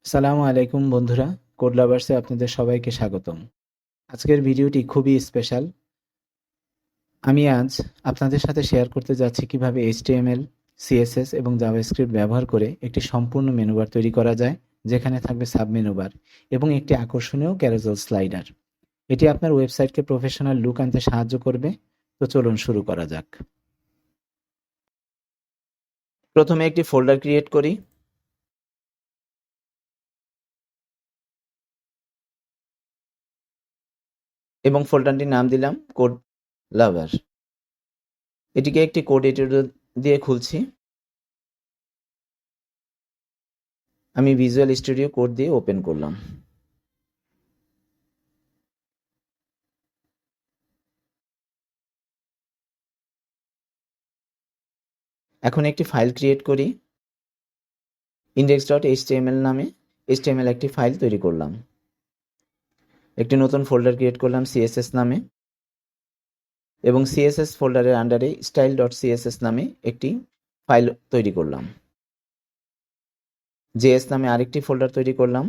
আসসালামু আলাইকুম বন্ধুরা, কোড লাভার্সে আপনাদের সবাইকে স্বাগতম। আজকের ভিডিওটি খুবই স্পেশাল। আমি আজ আপনাদের সাথে শেয়ার করতে যাচ্ছি কিভাবে HTML, CSS এবং জাভাস্ক্রিপ্ট ব্যবহার করে একটি সম্পূর্ণ মেনুবার তৈরি করা যায়, যেখানে থাকবে সাব মেনুবার এবং একটি আকর্ষণীয় ক্যারোসেল স্লাইডার। এটি আপনার ওয়েবসাইটকে প্রফেশনাল লুক আনতে সাহায্য করবে। তো চলুন শুরু করা যাক। প্রথমে একটি ফোল্ডার ক্রিয়েট করি এবং ফোল্ডারটির নাম দিলাম কোড লাভার। এটিকে একটি কোড এডিটর দিয়ে খুলছি। আমি ভিজুয়াল স্টুডিও কোড দিয়ে ওপেন করলাম। এখন একটি ফাইল ক্রিয়েট করি। index.html নামে HTML একটি ফাইল তৈরি করলাম। একটি নতুন ফোল্ডার ক্রিয়েট করলাম CSS নামে এবং CSS ফোল্ডারের আন্ডারে style.css নামে একটি ফাইল তৈরি করলাম। JS নামে আরেকটি ফোল্ডার তৈরি করলাম।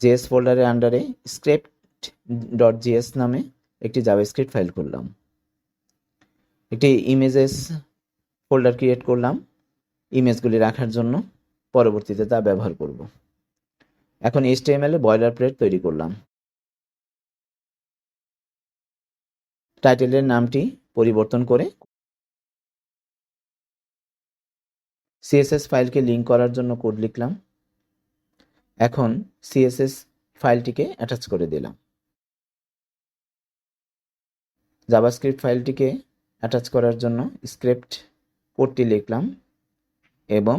JS ফোল্ডারের আন্ডারে script.js নামে একটি জাভাস্ক্রিপ্ট ফাইল করলাম। একটি ইমেজেস ফোল্ডার ক্রিয়েট করলাম ইমেজগুলি রাখার জন্য, পরবর্তীতে তা ব্যবহার করব। এখন HTML এ বয়লার প্লেট তৈরি করলাম। টাইটেলের নামটি পরিবর্তন করে CSS ফাইলকে লিঙ্ক করার জন্য কোড লিখলাম। এখন CSS ফাইলটিকে অ্যাটাচ করে দিলাম। জাভাস্ক্রিপ্ট ফাইলটিকে অ্যাটাচ করার জন্য স্ক্রিপ্ট কোডটি লিখলাম এবং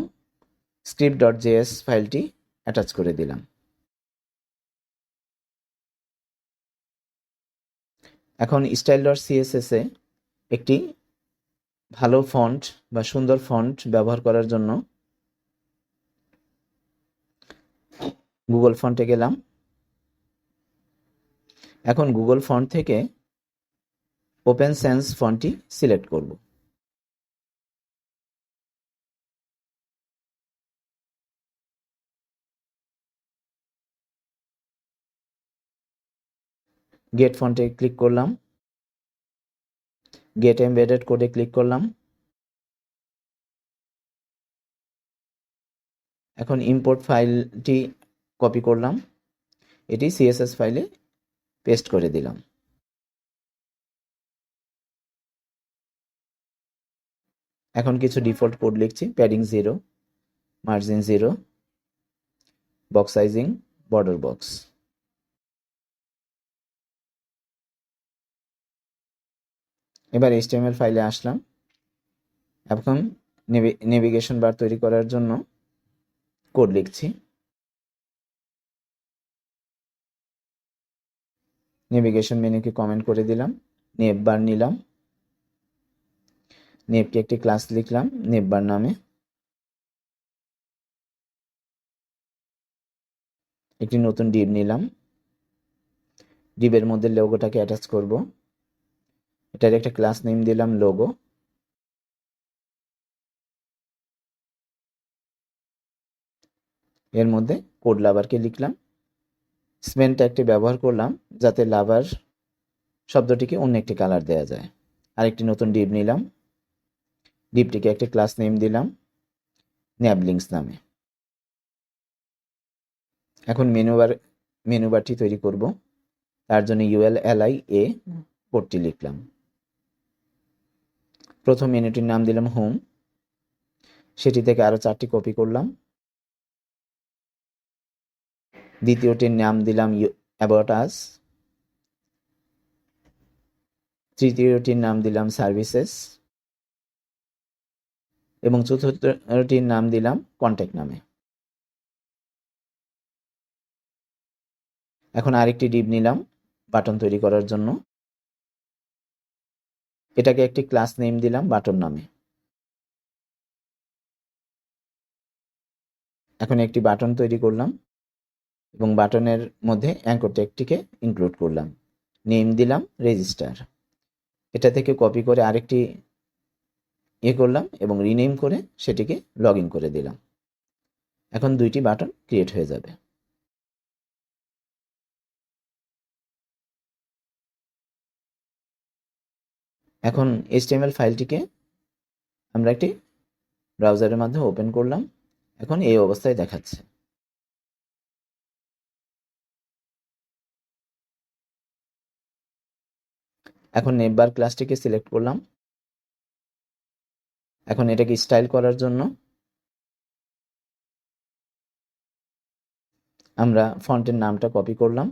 script.js ফাইলটি অ্যাটাচ করে দিলাম। এখন style.css এ একটি ভালো ফন্ট বা সুন্দর ফন্ট ব্যবহার করার জন্য গুগল ফন্টে গেলাম। এখন গুগল ফন্ট থেকে ওপেন সেন্স ফন্টটি সিলেক্ট করব। গেট ফন্টে ক্লিক করলাম। গেট এমবেডেড কোডে ক্লিক করলাম। এখন ইম্পোর্ট ফাইলটি কপি করলাম, এটি CSS ফাইলে পেস্ট করে দিলাম। এখন কিছু ডিফল্ট কোড লিখছি। Padding 0, margin 0, box sizing border box. এবার HTML ফাইলে আসলাম। এখন নেভিগেশন বার তৈরি করার জন্য কোড লিখছি। নেভিগেশন মেনুকে কমেন্ট করে দিলাম। নেভ বার নিলাম। নেভকে একটি ক্লাস লিখলাম নেভ বার নামে। একটি নতুন ডিভ নিলাম। ডিভের মধ্যে লোগোটাকে অ্যাটাচ করব। এটার একটা ক্লাস নেম দিলাম লোগো। এর মধ্যে কোড লাভারকে লিখলাম। স্পেন ট্যাগটি ব্যবহার করলাম যাতে লাভার শব্দটিকে অন্য একটি কালার দেওয়া যায়। আরেকটি নতুন ডিভ নিলাম। ডিভটিকে একটি ক্লাস নেম দিলাম ন্যাবলিংস নামে। এখন মেনুবারটি তৈরি করব। তার জন্য ULLIA কোডটি লিখলাম। প্রথম মেনুটির নাম দিলাম হোম। সেটি থেকে আরো 4টি কপি করলাম। দ্বিতীয়টির নাম দিলাম অ্যাবাউট আস। তৃতীয়টির নাম দিলাম সার্ভিসেস এবং চতুর্থটির নাম দিলাম কন্ট্যাক্ট নামে। এখন আরেকটি ডিভ নিলাম বাটন তৈরি করার জন্য। এটাকে একটি ক্লাস নেম দিলাম বাটন নামে। এখন একটি বাটন তৈরি করলাম এবং বাটনের মধ্যে অ্যাঙ্কর ট্যাগটিকে ইনক্লুড করলাম। নেম দিলাম রেজিস্টার। এটা থেকে কপি করে আরেকটি করলাম এবং রিনেম করে সেটিকে লগ ইন করে দিলাম। এখন 2টি বাটন ক্রিয়েট হয়ে যাবে। এখন HTML ফাইলটিকে আমরা একটি ব্রাউজারের মাধ্যমে ওপেন করলাম। এখন এই অবস্থায় দেখাচ্ছে। এখন নেমবার ক্লাসটিকে সিলেক্ট করলাম। এখন এটাকে স্টাইল করার জন্য আমরা ফন্টের নামটা কপি করলাম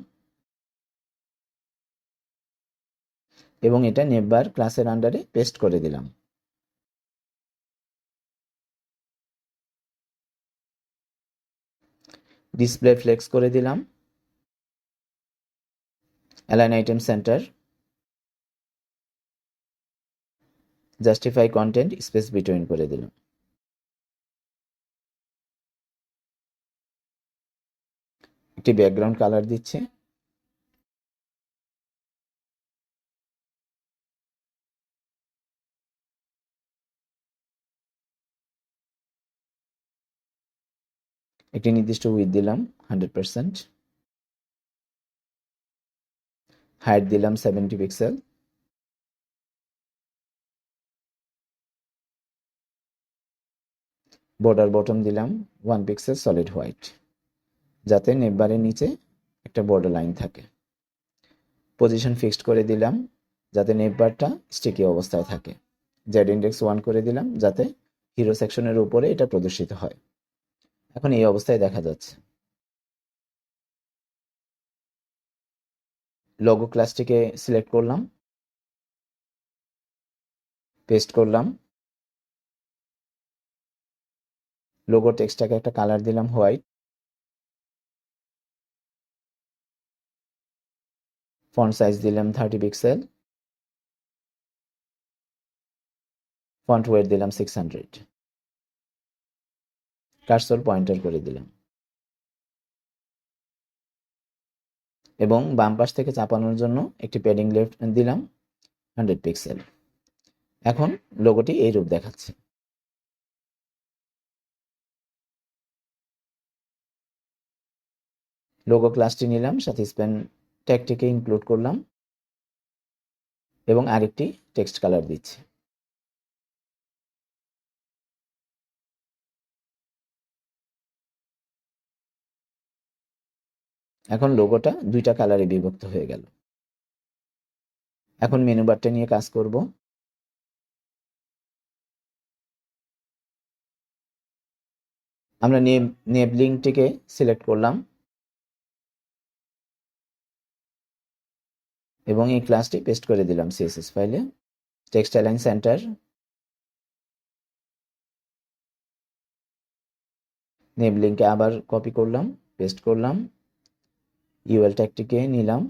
এবং এটা নেমবার ক্লাসের আন্ডারে পেস্ট করে দিলাম। ডিসপ্লে ফ্লেক্স করে দিলাম। Align item centre, justify content space between করে দিলাম। একটি ব্যাকগ্রাউন্ড কালার দিচ্ছি। একটি নির্দিষ্ট উইডথ দিলাম 100%, হাইট দিলাম 70 পিক্সেল, বর্ডার বটম দিলাম 1 পিক্সেল সলিড হোয়াইট, যাতে নেমবারের নিচে একটা বর্ডার লাইন থাকে। পজিশন ফিক্সড করে দিলাম যাতে নেমবারটা স্টিকি অবস্থায় থাকে। জেড ইন্ডেক্স 1 করে দিলাম যাতে হিরো সেকশনের উপরে এটা প্রদর্শিত হয়। এখন এই অবস্থায় দেখা যাচ্ছে। লোগো ক্লাসটিকে সিলেক্ট করলাম, পেস্ট করলাম। লোগো টেক্সটটাকে একটা কালার দিলাম হোয়াইট, ফন্ট সাইজ দিলাম 30 পিক্সেল, ফন্ট ওয়েট দিলাম 600, কার্সর পয়েন্টার করে দিলাম এবং বাম পাশ থেকে চাপানোর জন্য একটি প্যাডিং লেফট দিলাম 100 পিক্সেল। এখন লোগোটি এই রূপ দেখাচ্ছে। লোগো ক্লাসটি নিলাম, সাথে স্প্যান ট্যাগটিকে ইনক্লুড করলাম এবং আরেকটি টেক্সট কালার দিচ্ছি। এখন লোগোটা 2টা কালারে বিভক্ত হয়ে গেল। এখন মেনু বারটা নিয়ে কাজ করব। আমরা নেবলিংটিকে সিলেক্ট করলাম এবং এই ক্লাসটি পেস্ট করে দিলাম সিএসএস ফাইলে। টেক্সট অ্যালাইন সেন্টার, নেবলিংকে আবার কপি করলাম, পেস্ট করলাম, ইউএল ট্যাগটিকে নিলাম,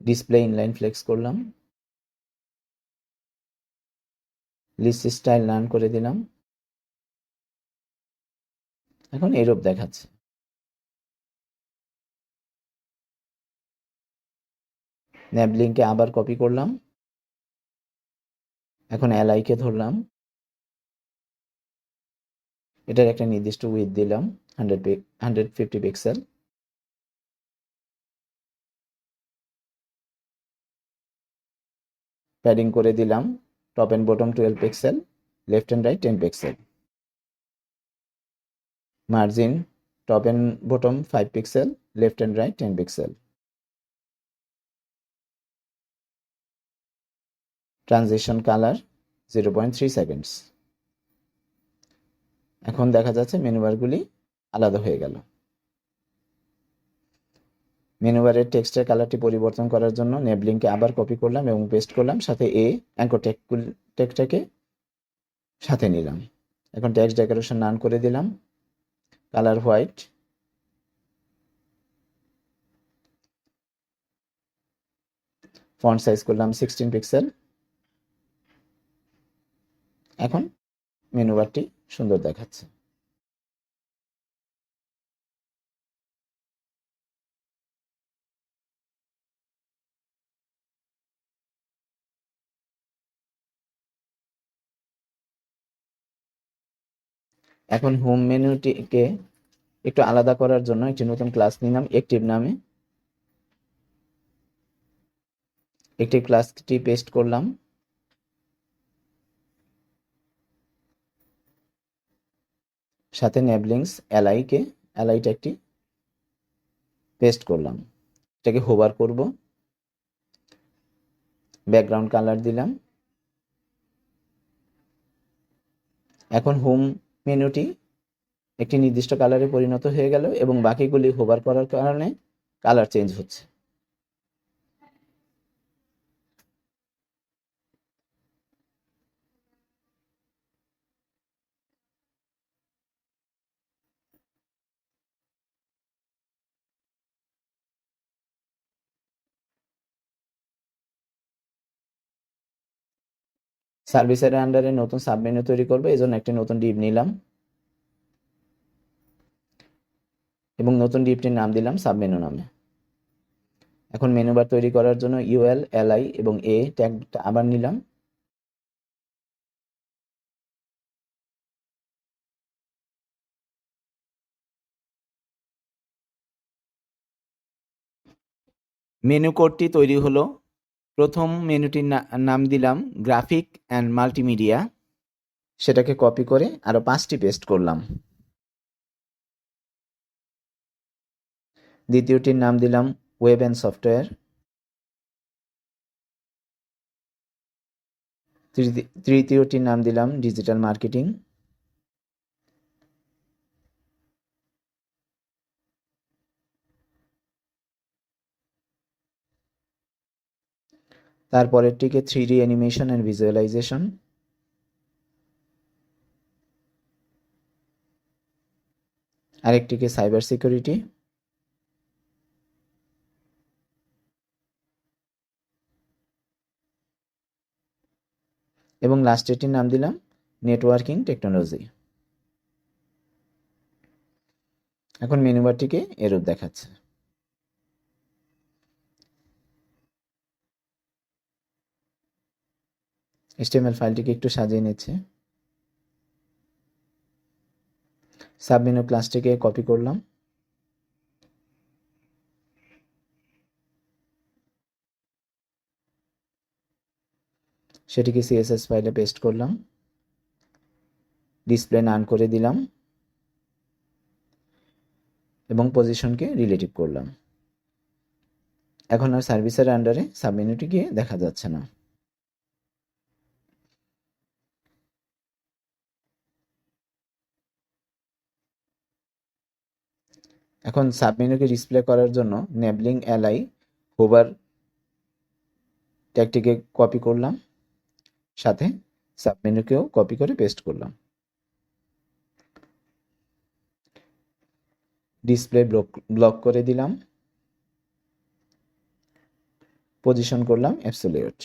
ডিসপ্লে ইনলাইন ফ্লেক্স করলাম, লিস্ট স্টাইল রান করে দিলাম। এখন এরূপ দেখাচ্ছে। নেবলিংকে আবার কপি করলাম, এখন এলআইকে ধরলাম, এটার একটা নির্দিষ্ট উইথ দিলাম 150 পিক্সেল, প্যাডিং করে দিলাম top and bottom 12 pixel, left and right 10 pixel, margin top and bottom 5 pixel, left and right 10 pixel, transition colour 0.3 seconds. এখন দেখা যাচ্ছে মেনুবারগুলি আলাদা হয়ে গেল। মেনুবারের টেক্সটের কালারটি পরিবর্তন করার জন্য নেবলিংকে আবার কপি করলাম এবং পেস্ট করলাম, সাথে অ্যাঙ্কর ট্যাগটাকে সাথে নিলাম। এখন টেক্সট ডেকোরেশন নান করে দিলাম, কালার হোয়াইট, ফন্ট সাইজ করলাম 16 পিক্সেল। এখন মেনুবারটি সুন্দর দেখাচ্ছে। এখন হোম মেনুটিকে একটু আলাদা করার জন্য একটি নতুন ক্লাস নিলাম অ্যাক্টিভ নামে। অ্যাক্টিভ ক্লাসটি পেস্ট করলাম। সাথে নেবলিংস অ্যালাইটা একটি পেস্ট করলাম। এটাকে হোভার করব, ব্যাকগ্রাউন্ড কালার দিলাম। এখন হোম মেনুটি একটি নির্দিষ্ট কালারে পরিণত হয়ে গেল এবং বাকিগুলি হোভার করার কারণে কালার চেঞ্জ হচ্ছে। সার্ভিসের আন্ডারে নতুন সাবমেনু তৈরি করবো, এই জন্য একটি নতুন ডিভ নিলাম এবং নতুন ডিভটির নাম দিলাম সাবমেনু নামে। এখন মেনু বার তৈরি করার জন্য ইউএল, এলআই এবং এ ট্যাগটা আবার নিলাম। মেনু কোডটি তৈরি হলো। প্রথম মেনুটির নাম দিলাম গ্রাফিক অ্যান্ড মাল্টিমিডিয়া। সেটাকে কপি করে আরো 5টি পেস্ট করলাম। দ্বিতীয়টির নাম দিলাম ওয়েব অ্যান্ড সফটওয়্যার। তৃতীয়টির নাম দিলাম ডিজিটাল মার্কেটিং। তারপরেরটিকে 3D অ্যানিমেশন অ্যান্ড ভিজুয়ালাইজেশন। আরেকটিকে সাইবার সিকিউরিটি। এবং লাস্টেরটির নাম দিলাম নেটওয়ার্কিং টেকনোলজি। এখন মেনু বারটিকে এরূপ দেখাচ্ছে। HTML ফাইলটিকে একটু সাজিয়ে নিচ্ছে। সাবমেনু ক্লাসটিকে কপি করলাম। সেটিকে CSS ফাইলে পেস্ট করলাম। ডিসপ্লে নান করে দিলাম এবং পজিশনকে রিলেটিভ করলাম। এখন আর সার্ভিসের আন্ডারে সাবমেনুটিকে দেখা যাচ্ছে না। এখন সাবমেনুকে ডিসপ্লে করার জন্য নেবলিং এলআই হোভার ট্যাগটিকে কপি করলাম, সাথে সাবমেনুকেও কপি করে পেস্ট করলাম। ডিসপ্লে ব্লক করে দিলাম। পজিশন করলাম অ্যাবসোলিউট।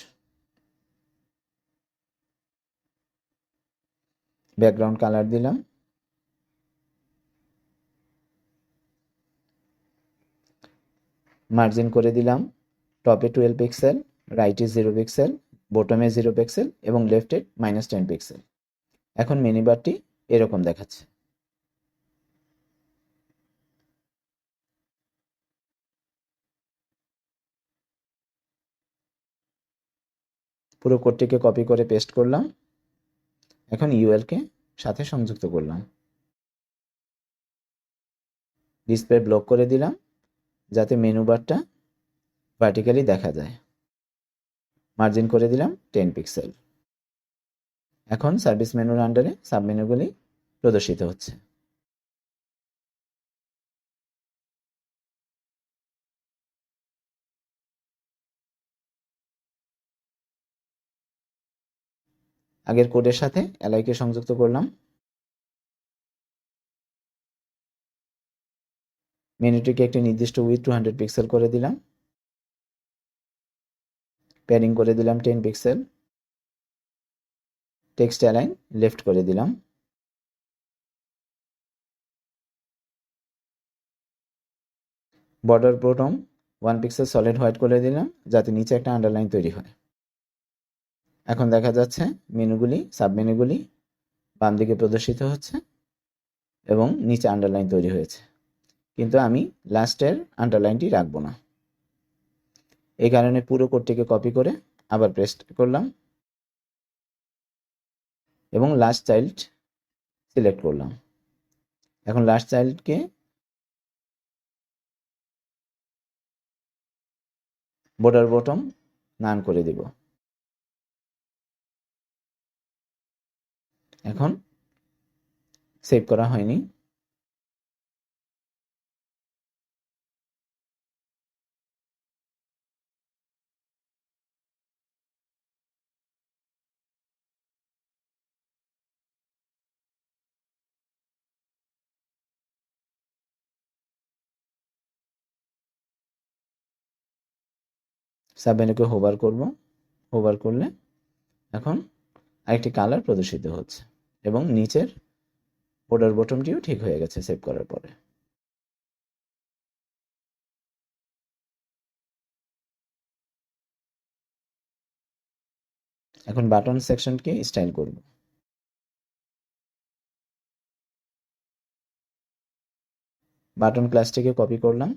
ব্যাকগ্রাউন্ড কালার দিলাম। মার্জিন করে দিলাম। টপে 12 পিক্সেল, রাইটে 0 পিক্সেল, বটমে 0 পিক্সেল এবং লেফটে -10 পিক্সেল। এখন মেনু বারটি এরকম দেখাচ্ছে। পুরো কোডটিকে কপি করে পেস্ট করলাম। এখন ইউএলকে সাথে সংযুক্ত করলাম। ডিসপ্লে ব্লক করে দিলাম যাতে মেনু বারটা ভার্টিক্যালি দেখা যায়। মার্জিন করে দিলাম 10 পিক্সেল। এখন সার্ভিস মেনুর আন্ডারে সাবমেনুগুলি প্রদর্শিত হচ্ছে। আগের কোডের সাথে এলআইকে সংযুক্ত করলাম। মেনুটিকে একটি নির্দিষ্ট উইথ 200 পিক্সেল করে দিলাম। প্যাডিং করে দিলাম 10 পিক্সেল। টেক্সট অ্যালাইন লেফট করে দিলাম। Border bottom 1 pixel solid white করে দিলাম যাতে নিচে একটা আন্ডারলাইন তৈরি হয়। এখন দেখা যাচ্ছে মেনুগুলি সাবমেনুগুলি বাম দিকে প্রদর্শিত হচ্ছে এবং নিচে আন্ডারলাইন তৈরি হয়েছে, কিন্তু আমি লাস্টের আন্ডারলাইনটি রাখবো না। এই কারণে পুরো কোডটিকে কপি করে আবার পেস্ট করলাম এবং লাস্ট চাইল্ড সিলেক্ট করলাম। এখন লাস্ট চাইল্ডকে বর্ডার বটম নান করে দিব। এখন সেভ করা হয়নি, সাবমেনুকে হোভার করব। হোভার করলে এখন আরেকটি কালার প্রদর্শিত হচ্ছে এবং নিচের বর্ডার বটমটিও ঠিক হয়ে গেছে সেভ করার পরে। এখন বাটন সেকশনকে স্টাইল করব। বাটন ক্লাসটিকে কপি করলাম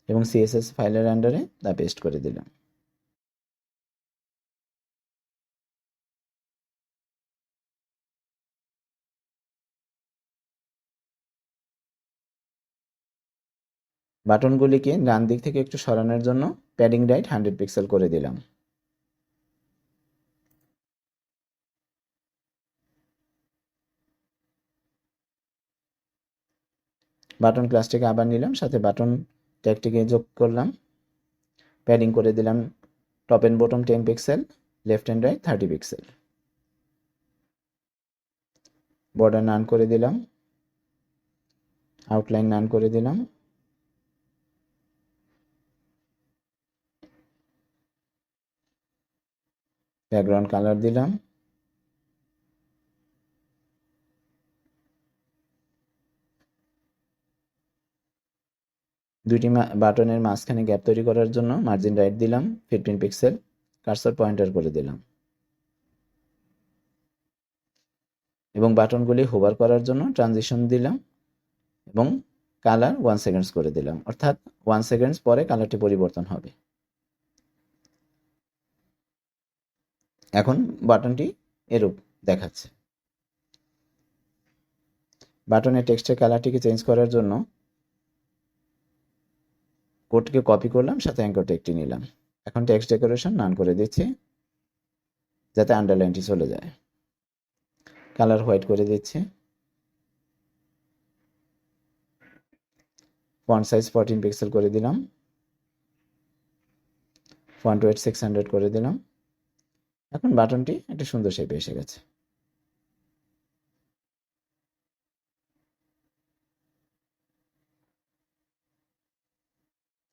এবং সিএসএস ফাইলের আন্ডারে তা পেস্ট করে দিলাম। বাটনগুলিকে ডান দিক থেকে একটু সরানোর জন্য প্যাডিং রাইট 100 পিক্সেল করে দিলাম। বাটন ক্লাসটিকে আবার নিলাম, সাথে বাটন ট্যাগটিকে যোগ করলাম, প্যাডিং করে দিলাম top and bottom 10 pixel, left and right 30 pixel. Border none করে দিলাম, আউটলাইন নান করে দিলাম, ব্যাকগ্রাউন্ড কালার দিলাম, দুইটি বাটনের মাঝখানে গ্যাপ তৈরি করার জন্য মার্জিন রাইট দিলাম 15 পিক্সেল, কার্সর পয়েন্টার করে দিলাম এবং বাটনগুলি হোভার করার জন্য ট্রানজিশন দিলাম এবং কালার 1 সেকেন্ডস করে দিলাম, অর্থাৎ 1 সেকেন্ডস পরে কালারটি পরিবর্তন হবে। এখন বাটনটি এরূপ দেখাচ্ছে। বাটনের টেক্সটের কালারটিকে চেঞ্জ করার জন্য কোডকে কপি করলাম, সাথে অ্যাঙ্কর টেক্সটটি নিলাম। এখন টেক্সট ডেকোরেশন নান করে দিচ্ছি যাতে আন্ডারলাইনটি চলে যায়। কালার হোয়াইট করে দিচ্ছি। ফন্ট সাইজ 14 পিক্সেল করে দিলাম। ফন্ট ওয়েট 600 করে দিলাম। এখন বাটনটি একটা সুন্দর শেপে এসে গেছে।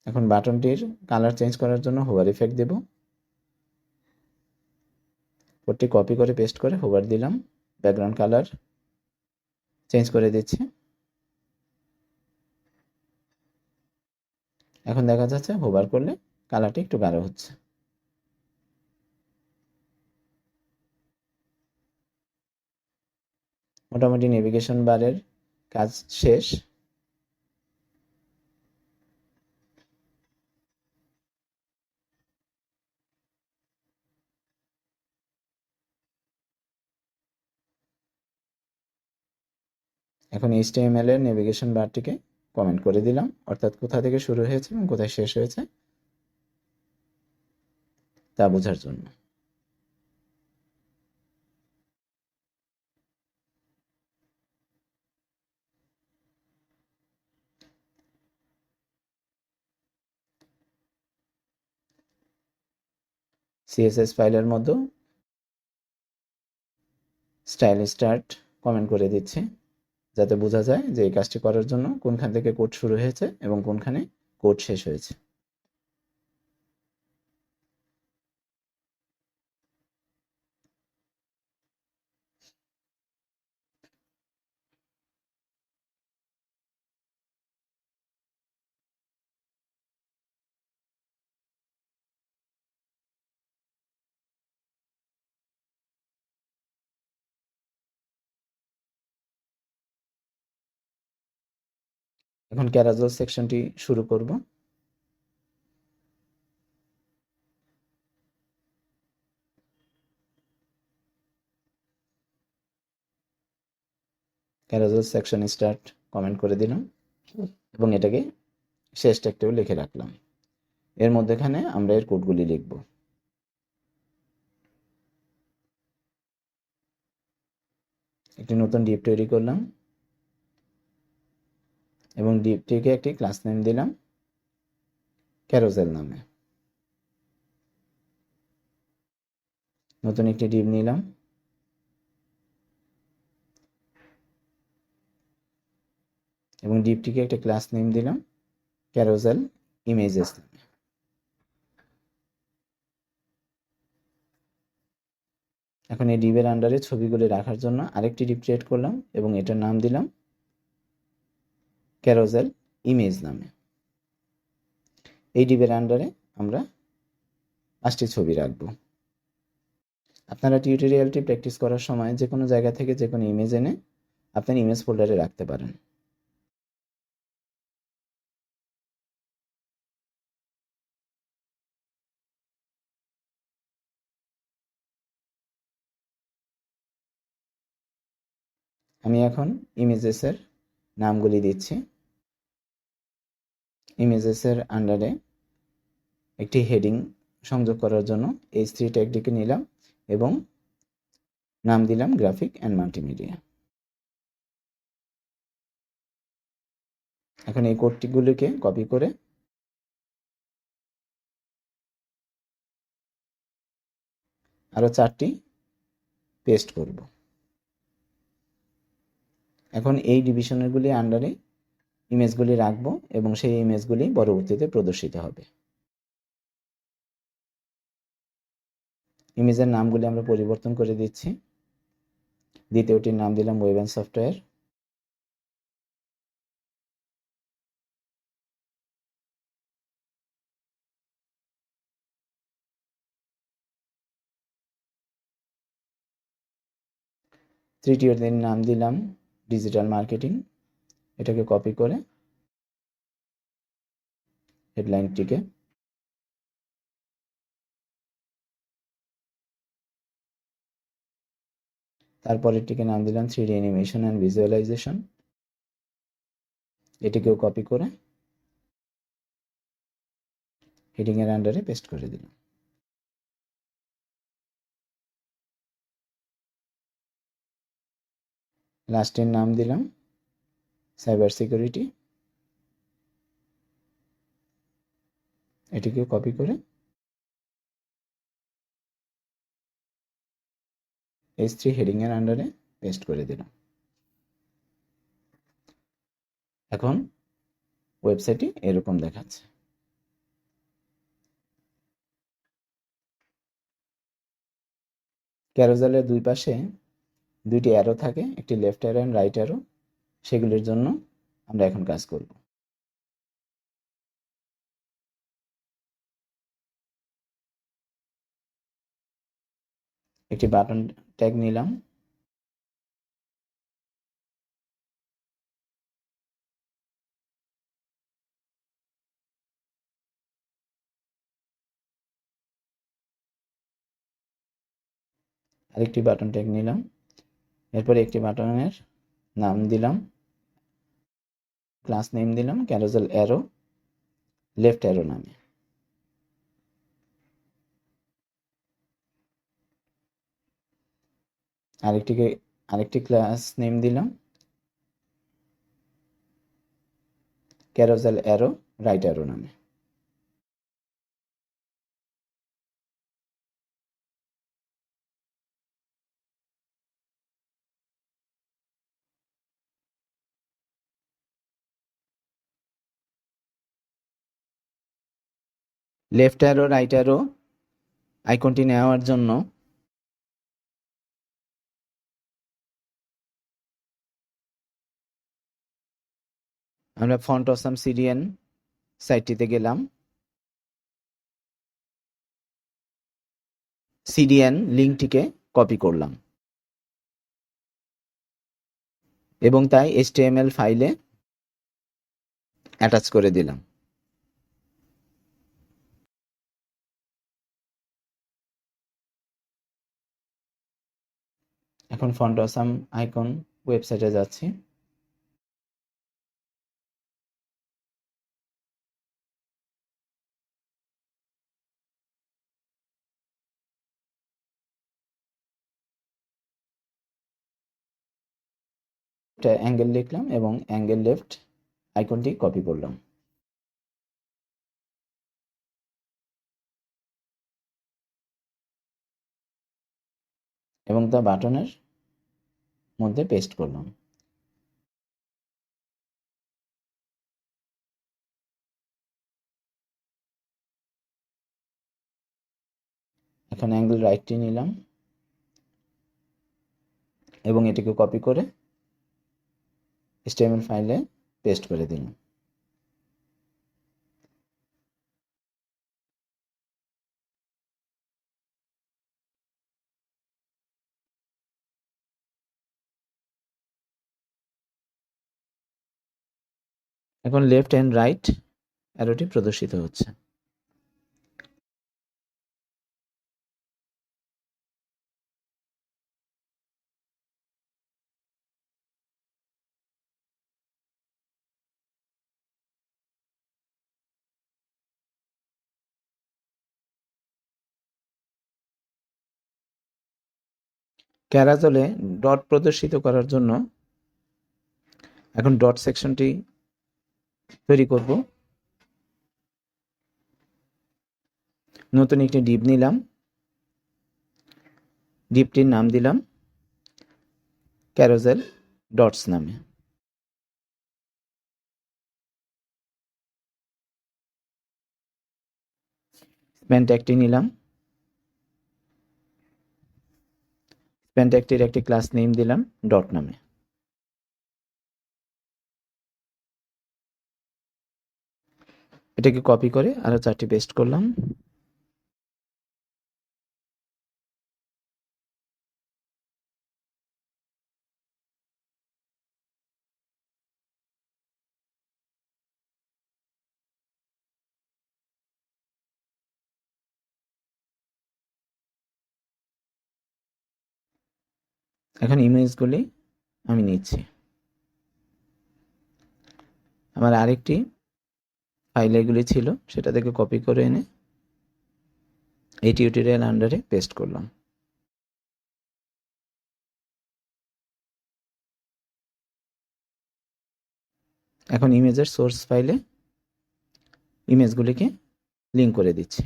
এখন বাটনটির কালার চেঞ্জ করার জন্য হোভার ইফেক্ট দেব। কোডটি কপি করে পেস্ট করে হোভার দিলাম, ব্যাকগ্রাউন্ড কালার চেঞ্জ করে দিচ্ছি। এখন দেখা যাচ্ছে হোভার করলে কালারটি একটু গাঢ় হচ্ছে। মোটামুটি নেভিগেশন বারের কাজ শেষ। এখন HTML এর নেভিগেশন বারটিকে কমেন্ট করে দিলাম, অর্থাৎ কোথা থেকে শুরু হয়েছে এবং কোথায় শেষ হয়েছে তা বোঝার জন্য। CSS ফাইলের মধ্যে স্টাইল স্টার্ট কমেন্ট করে দিচ্ছি যাতে বোঝা যায় যে এই কাজটি করার জন্য কোনখান থেকে কোড শুরু হয়েছে এবং কোনখানে কোড শেষ হয়েছে। এখন ক্যারাজল সেকশনটি শুরু করব। ক্যারাজল সেকশন স্টার্ট কমেন্ট করে দিলাম এবং এটাকে শেষ ট্যাগটাও লিখে রাখলাম। এর মধ্যেখানে আমরা এর কোডগুলি লিখব। একটি নতুন ডিপ তৈরি করলাম এবং ডিপটিকে একটি ক্লাস নেম দিলাম ক্যারোজেল নামে। নতুন একটি ডিপ নিলাম এবং ডিপটিকে একটা ক্লাস নেম দিলাম ক্যারোজেল ইমেজেস নামে। এখন এই ডিপের আন্ডারে ছবিগুলি রাখার জন্য আরেকটি ডিপ ক্রিয়েট করলাম এবং এটার নাম দিলাম ক্যারোজেল ইমেজ নামে। এই ডিপের আন্ডারে আমরা 5টি ছবি রাখব। আপনারা টিউটোরিয়ালটি প্র্যাকটিস করার সময় যে কোনো জায়গা থেকে যে কোনো ইমেজ এনে আপনার ইমেজ ফোল্ডারে রাখতে পারেন। আমি এখন ইমেজেসের নামগুলি দিচ্ছি। ইমেজেসের আন্ডারে একটি হেডিং সংযোগ করার জন্য H3 ট্যাগটিকে নিলাম এবং নাম দিলাম গ্রাফিক অ্যান্ড মাল্টিমিডিয়া। এখন এই কোডটিগুলিকে কপি করে আরও 4টি পেস্ট করব। এখন এই ডিভিশনগুলি আন্ডারে ইমেজগুলি রাখব এবং সেই ইমেজগুলি পরবর্তীতে প্রদর্শিত হবে। ইমেজের নামগুলি আমরা পরিবর্তন করে দিচ্ছি। দ্বিতীয়টির নাম দিলাম ওয়েব অ্যান্ড সফটওয়্যার। তৃতীয়টির নাম দিলাম ডিজিটাল মার্কেটিং। এটাকে কপি করে হেডলাইনটিকে তারপরেরটিকে নাম দিলাম 3D অ্যানিমেশন অ্যান্ড ভিজুয়ালাইজেশন। এটিকেও কপি করে হেডিং এর আন্ডারে পেস্ট করে দিলাম। লাস্টের নাম দিলাম সাইবার সিকিউরিটি। এটিকেও কপি করে H3 হেডিং এর আন্ডারে পেস্ট করে দিলাম। এখন ওয়েবসাইটটি এরকম দেখাচ্ছে। ক্যারোজেলের দুই পাশে দুইটি অ্যারো থাকে, একটি left arrow and right arrow. সেগুলির জন্য আমরা এখন কাজ করব। একটি বাটন ট্যাগ নিলাম। আরেকটি বাটন ট্যাগ নিলাম। এরপরে একটি বাটনের নাম দিলাম, ক্লাস নেম দিলাম ক্যারোজেল অ্যারো লেফট অ্যারো নামে। আরেকটি ক্লাস নেম দিলাম ক্যারোজেল অ্যারো রাইট অ্যারো নামে। লেফট অ্যারো রাইট অ্যারো আইকনটি নেওয়ার জন্য আমরা ফন্ট অসাম সিডিএন সাইটটিতে গেলাম। সিডিএন লিঙ্কটিকে কপি করলাম এবং তাই HTML ফাইলে অ্যাটাচ করে দিলাম। এখন ফন্ট অসাম আইকন ওয়েবসাইটে যাচ্ছি। এটা অ্যাঙ্গেল লিখলাম এবং অ্যাঙ্গেল লেফট আইকনটি কপি করলাম এবং তা বাটনের মধ্যে পেস্ট করলাম। এখন অ্যাঙ্গেল রাইটটি নিলাম এবং এটিকে কপি করে HTML ফাইলে পেস্ট করে দিলাম। এখন লেফট অ্যান্ড রাইট অ্যারোটি প্রদর্শিত হচ্ছে। ক্যারাজলে ডট প্রদর্শিত করার জন্য এখন ডট সেকশনটি তৈরি করব। নতুন একটি ডিভ নিলাম, ডিভটির নাম দিলাম ক্যারোজেল ডটস নামে। স্প্যান ট্যাগটি নিলাম, স্প্যান ট্যাগটির একটি ক্লাস নেম দিলাম ডট নামে। এটাকে কপি করে আরো 4টি পেস্ট করলাম। এখন ইমেজগুলি আমি নিচ্ছি। আমার আরেকটি ফাইল এগুলি ছিল, সেটা থেকে কপি করে এনে এই টিউটোরিয়াল আন্ডারে পেস্ট করলাম। এখন ইমেজের সোর্স ফাইলে ইমেজগুলিকে লিঙ্ক করে দিচ্ছি।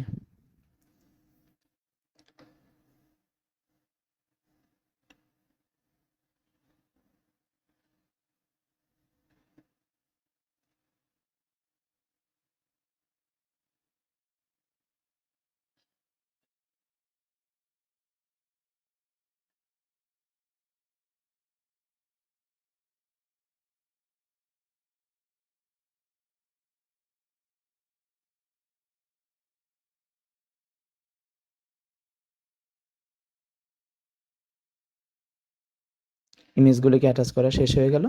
ইমেজগুলিকে অ্যাটাচ করা শেষ হয়ে গেল।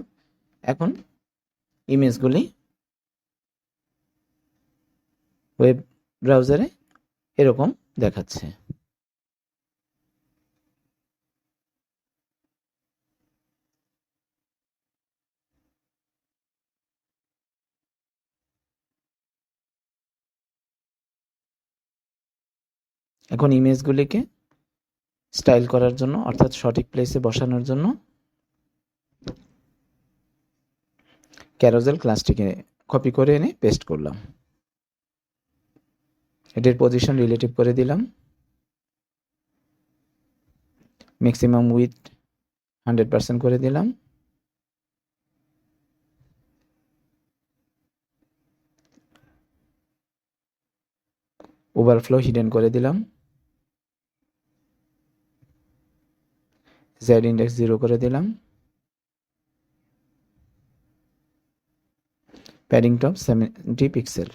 এখন ইমেজগুলি ওয়েব ব্রাউজারে এরকম দেখাচ্ছে। এখন ইমেজগুলিকে স্টাইল করার জন্য, অর্থাৎ সঠিক প্লেসে বসানোর জন্য ক্যারোজেল ক্লাসটিকে কপি করে এনে পেস্ট করলাম। এটির পজিশন রিলেটিভ করে দিলাম, ম্যাক্সিমাম উইথ 100% করে দিলাম, ওভারফ্লো হিডেন করে দিলাম, জেড ইন্ডেক্স 0 করে দিলাম, প্যাডিং টপ 70 পিক্সেল।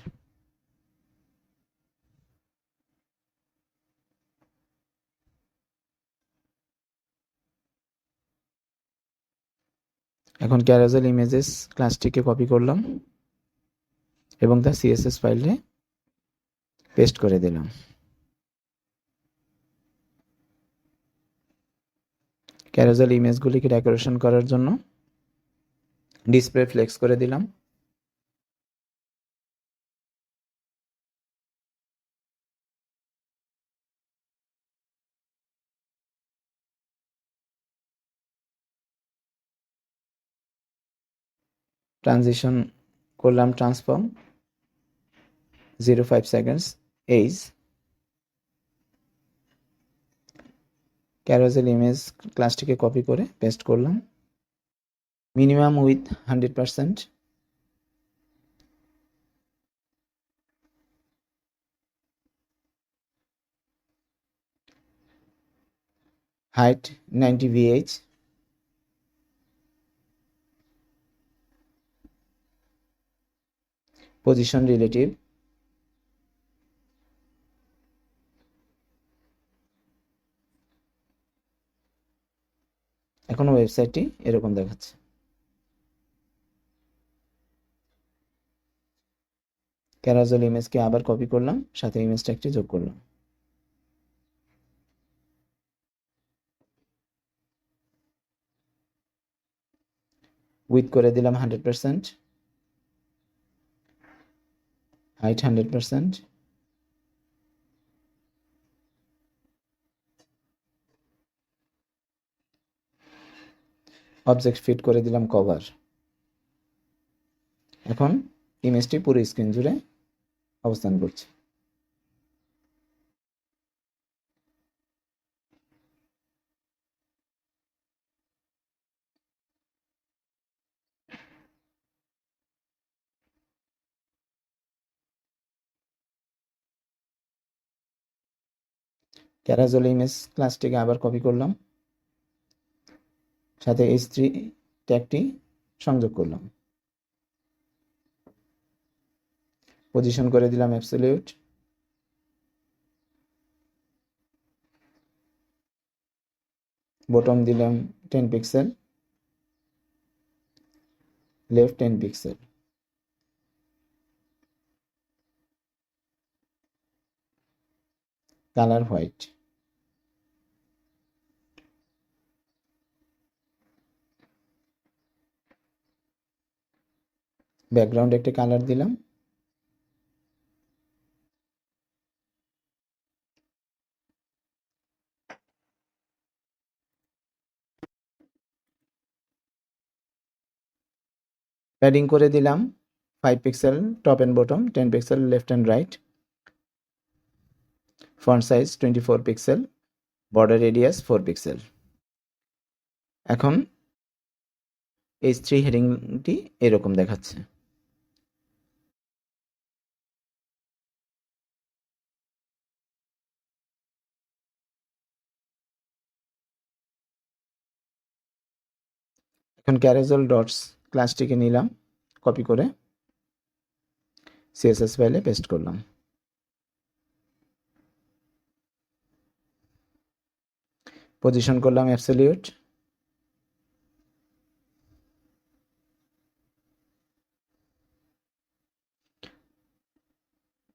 এখন ক্যারোজেল ইমেজেস ক্লাসটিকে কপি করলাম, এবং তার সিএসএস ফাইলে পেস্ট করে দিলাম। ক্যারোজেল ইমেজগুলিকে ডেকোরেশন করার জন্য ডিসপ্লে ফ্লেক্স করে দিলাম। ট্রানজিশন করলাম transform 05 seconds ease. Carousel image ক্লাসটিকে কপি করে পেস্ট করলাম। Minimum width 100%, height 90 VH, position relative, এখন ওয়েবসাইটটি এরকম দেখাচ্ছে। ক্যারোজেল ইমেজকে আবার কপি করলাম, সাথে ইমেজ ট্যাগটি যোগ করলাম। উইথ করে দিলাম 100%, হাইট 100%, অবজেক্ট ফিট করে দিলাম কভার। এখন ইমেজটি পুরো স্ক্রিন জুড়ে অবস্থান করছে। ক্যারোজেল ইমেজ ক্লাসটিকে আবার কপি করলাম, সাথে H3 ট্যাগটি সংযোগ করলাম। পজিশন করে দিলাম অ্যাবসলিউট, বটম দিলাম 10 pixel, left 10 pixel, colour white, background একটি কালার দিলাম। প্যাডিং করে দিলাম 5 pixel top and bottom, 10 pixel left and right, font size 24 pixel, border radius 4 pixel. এখন H3 হেডিংটি এরকম দেখাচ্ছে। এখন ক্যারোজেল ডটস ক্লাসটিকে নিলাম, কপি করে সিএসএস ফাইলে পেস্ট করলাম। পজিশন করলাম absolute,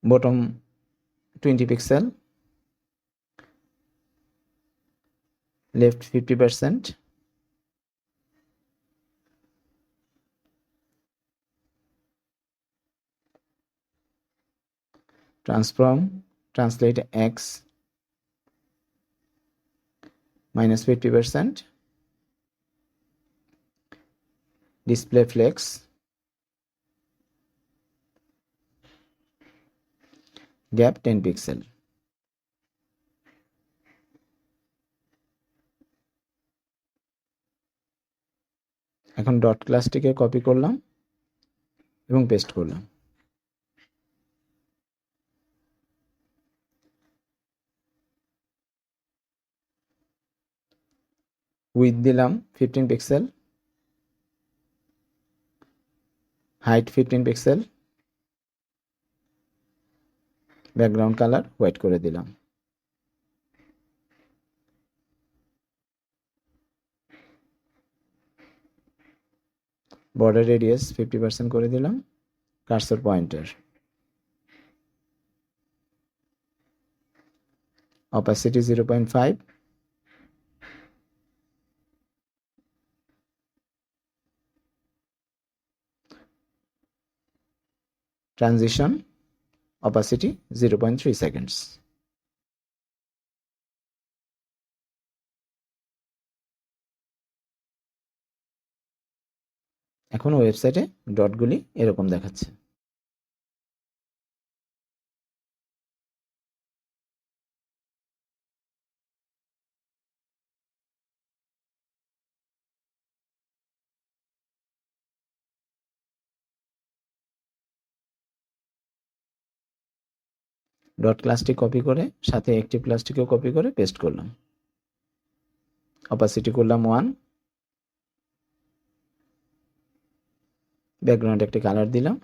bottom 20 pixel, left 50%, transform translate x -50%, display flex, gap 10 pixel. এখন ডট ক্লাসটিকে কপি করলাম এবং পেস্ট করলাম। উইথ দিলাম 15 pixel, height 15 pixel, background colour white করে দিলাম। বর্ডার রেডিয়াস 50% করে দিলাম। Cursor pointer, opacity 0.5, transition opacity 0.3 seconds. এখন ওয়েবসাইটে ডটগুলি এরকম দেখাচ্ছে। ডট ক্লাসটি কপি করে সাথে একটি ক্লাসটিকেও কপি করে পেস্ট করলাম। অপাসিটি করলাম 1, ব্যাকগ্রাউন্ডে একটি কালার দিলাম,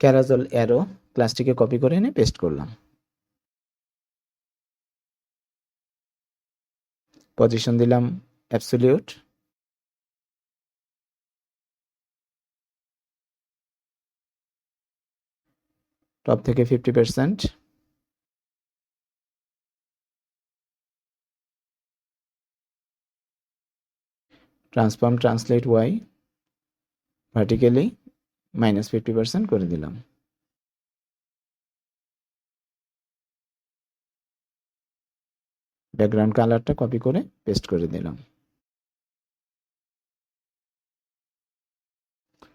ক্যারাজল অ্যারো ক্লাসটিকে কপি করে এনে পেস্ট করলাম। পজিশন দিলাম অ্যাবসোলিউট, টপ থেকে 50%, ট্রান্সফর্ম ট্রান্সলেট ওয়াই ভার্টিক্যালি -50% করে দিলাম। ব্যাকগ্রাউন্ড কালারটা কপি করে পেস্ট করে দিলাম।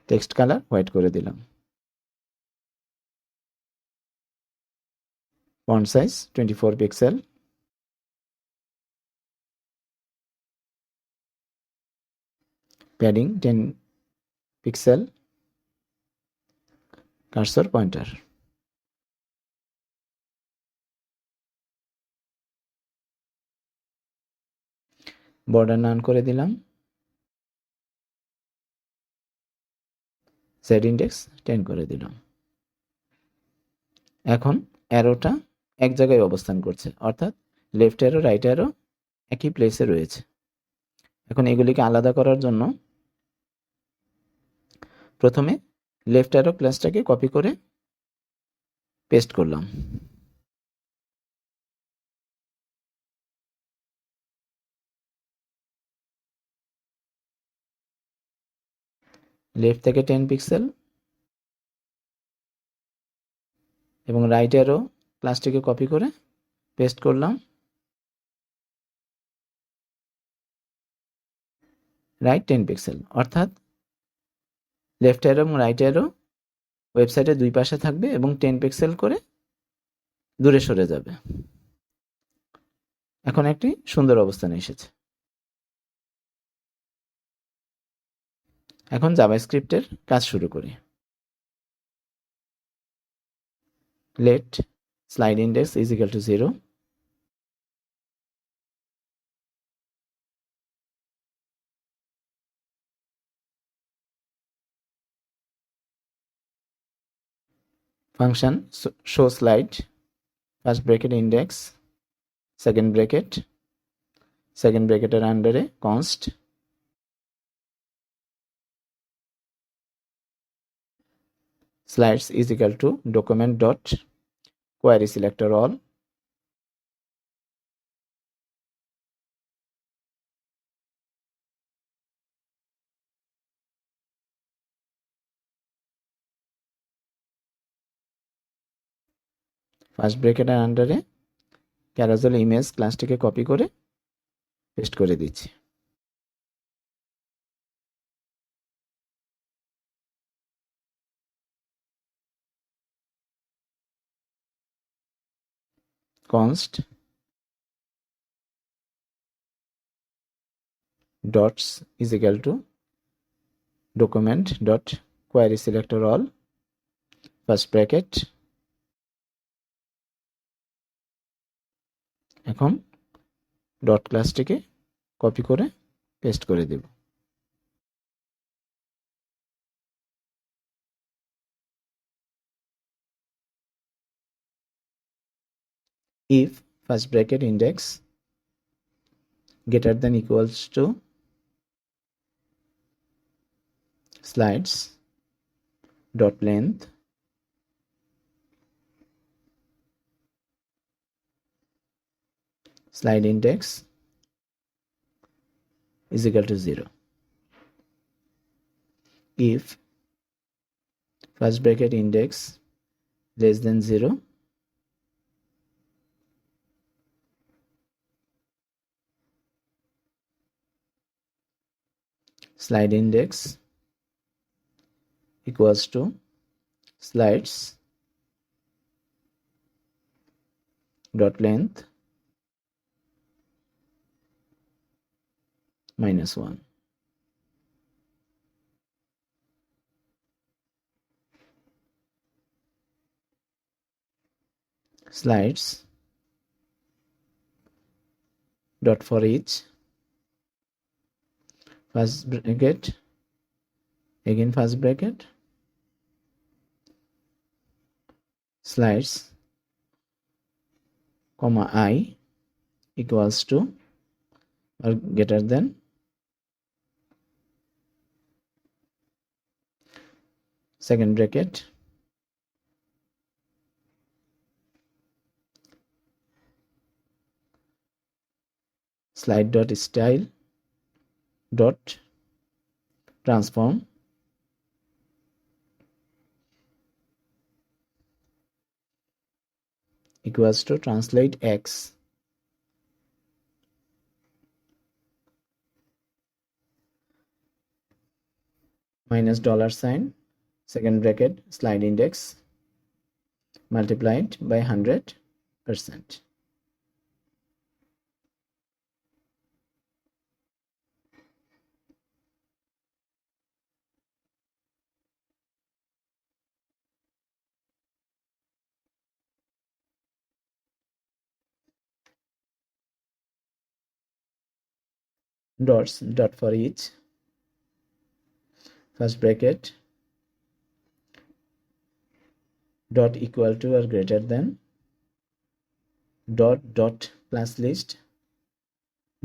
টেক্সট কালার হোয়াইট করে দিলাম। Font size 24 pixel, padding 10 pixel, cursor pointer. Border none করে দিলাম। জেড ইন্ডেক্স 10 করে দিলাম। এখন অ্যারোটা এক জায়গায় অবস্থান করছে, অর্থাৎ লেফট অ্যারো রাইট অ্যারো একই প্লেসে রয়েছে। এখন এগুলিকে আলাদা করার জন্য প্রথমে লেফট অ্যারো ক্লাসটাকে কপি করে পেস্ট করলাম। লেফট থেকে 10 পিক্সেল এবং রাইট অ্যারো ক্লাসটিকে কপি করে পেস্ট করলাম। রাইট 10 পিক্সেল, অর্থাৎ লেফট অ্যারো এবং রাইট অ্যারো ওয়েবসাইটের দুই পাশে থাকবে এবং 10 পিক্সেল করে দূরে সরে যাবে। এখন একটি সুন্দর অবস্থানে এসেছে। এখন জাভাস্ক্রিপ্টের কাজ শুরু করি। Let slide index is equal to 0, function show slide, first bracket index, second bracket এর আন্ডারে const, slides is equal to document dot query selector all, first ব্র্যাকেটের আন্ডারে ক্যারাজল ইমেজ ক্লাসটিকে কপি করে পেস্ট করে দিচ্ছি। const dots is equal to document dot query selector all, first bracket, এখন dot ক্লাসটিকে copy করে পেস্ট করে দেব। if first bracket index greater than equals to slides dot length slide index is equal to 0. If first bracket index less than 0, slide index equals to slides dot length minus 1. Slides dot for each first bracket, again first bracket, slides comma I equals to or greater than second bracket, slide dot style dot transform equals to translate x minus dollar sign second bracket slide index multiplied by 100%. Dots dot for each first bracket dot equal to or greater than dot dot plus list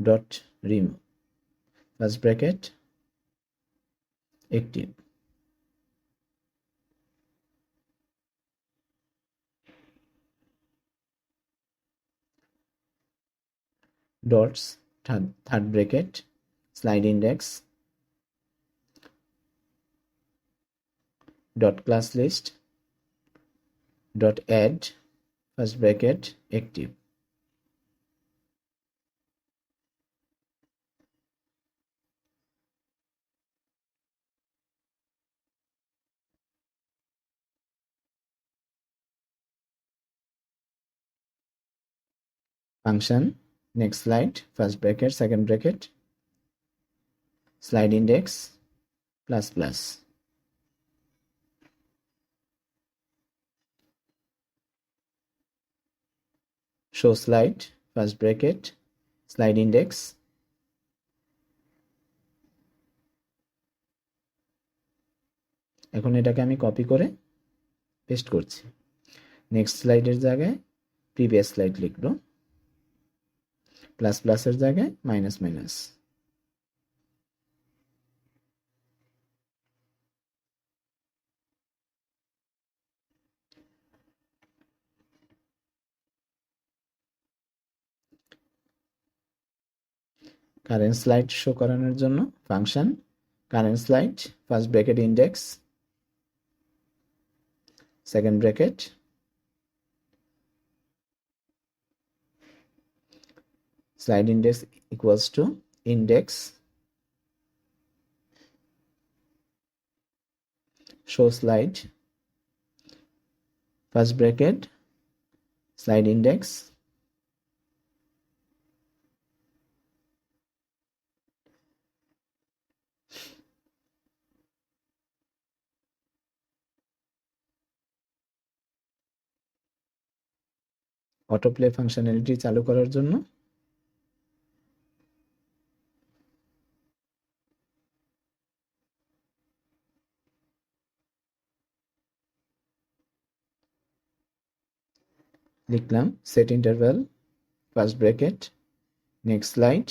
dot remove first bracket active dots third bracket slide index dot class list dot add first bracket active function next slide first bracket second bracket slide index plus plus show slide first bracket slide index এখন এটাকে আমি copy করে paste করছি next স্লাইডের জায়গায় previous slide লিখব plus প্লাসের জায়গায় minus minus current slide show করানোর জন্য function current slide first bracket index second bracket slide index equals to index show slide first bracket slide index autoplay functionality চালু করার জন্য লিখলাম set interval first bracket next slide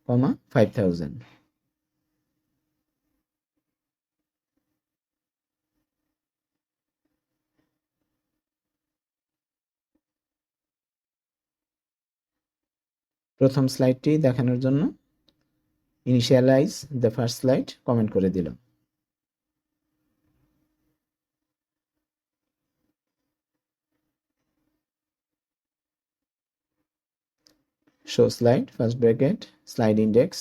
comma 5000। প্রথম স্লাইডটি দেখানোর জন্য initialise the first slide comment করে দিলাম। show slide first bracket slide index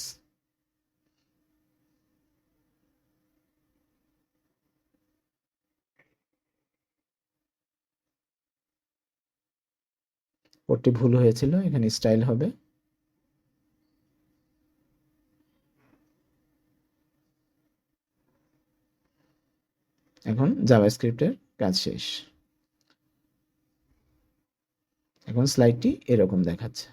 কোডটি ভুল হয়েছিল, এখানে স্টাইল হবে। এখন জাভাস্ক্রিপ্টের কাজ শেষ। এখন স্লাইডটি এরকম দেখাচ্ছে।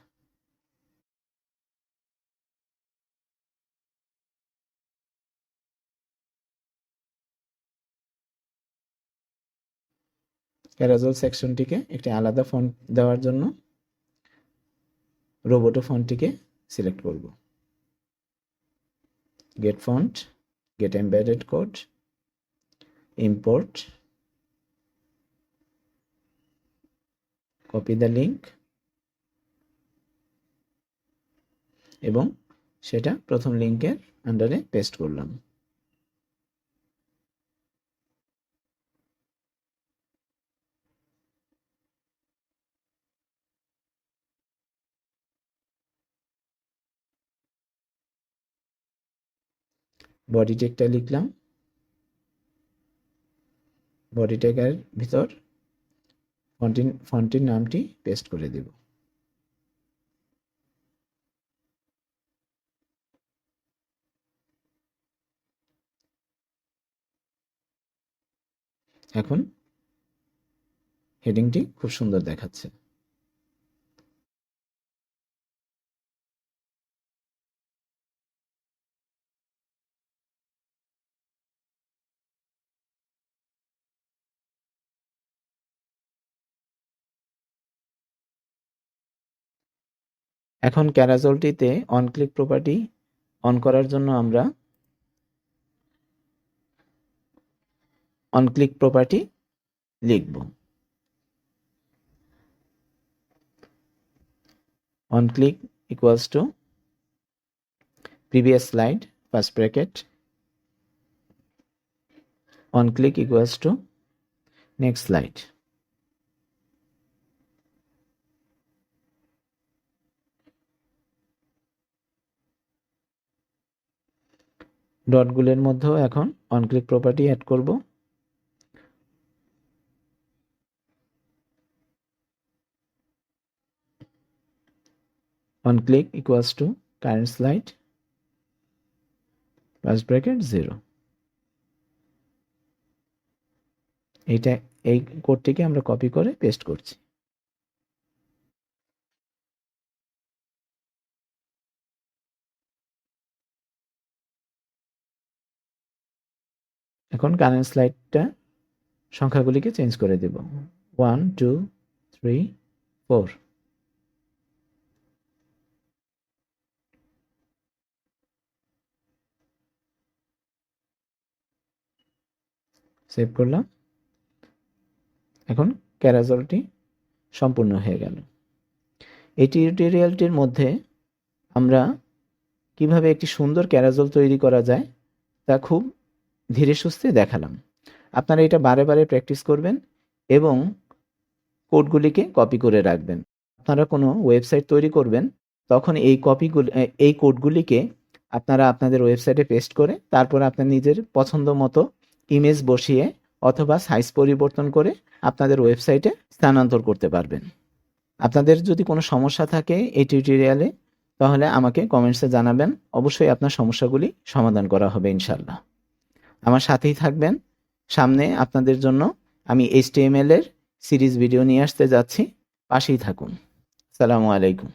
ক্যারাজল সেকশনটিকে একটি আলাদা ফন্ট দেওয়ার জন্য রোবোটো ফন্টটিকে সিলেক্ট করব। Get font, get embedded code, import, copy the link এবং সেটা প্রথম লিঙ্কের আন্ডারে পেস্ট করলাম। বডি টেকটা লিখলাম, বডি টেকের ভিতর ফন্টের নামটি পেস্ট করে দেব। এখন হেডিংটি খুব সুন্দর দেখাচ্ছে। এখন ক্যারাজলটিতে অন ক্লিক প্রপার্টি অন করার জন্য আমরা অন ক্লিক প্রপার্টি লিখব। On click equals to previous slide first bracket, on click equals to next slide. ডটগুলোর মধ্যেও এখন অন ক্লিক প্রপার্টি অ্যাড করব। On click equals to current slide first bracket 0। এই কোডটিকে আমরা কপি করে পেস্ট করছি। এখন কারেন্ট স্লাইডটা সংখ্যাগুলিকে চেঞ্জ করে দেব, 1 2 3 4। সেভ করলাম। এখন ক্যারাজলটি সম্পূর্ণ হয়ে গেল। এই টিউটোরিয়ালটির মধ্যে আমরা কিভাবে একটি সুন্দর ক্যারাজল তৈরি করা যায় তা খুব ধীরে সুস্থে দেখালাম। আপনারা এটা বারে বারে প্র্যাকটিস করবেন এবং কোডগুলিকে কপি করে রাখবেন। আপনারা কোনো ওয়েবসাইট তৈরি করবেন তখন এই কোডগুলিকে আপনারা আপনাদের ওয়েবসাইটে পেস্ট করে তারপর আপনার নিজের পছন্দ মতো ইমেজ বসিয়ে অথবা সাইজ পরিবর্তন করে আপনাদের ওয়েবসাইটে স্থানান্তর করতে পারবেন। আপনাদের যদি কোনো সমস্যা থাকে এই টিউটোরিয়ালে তাহলে আমাকে কমেন্টসে জানাবেন, অবশ্যই আপনার সমস্যাগুলি সমাধান করা হবে ইনশাল্লাহ। আমার সাথেই থাকবেন। সামনে আপনাদের জন্য আমি HTML এর সিরিজ ভিডিও নিয়ে আসতে যাচ্ছি, পাশেই থাকুন। আসসালামু আলাইকুম।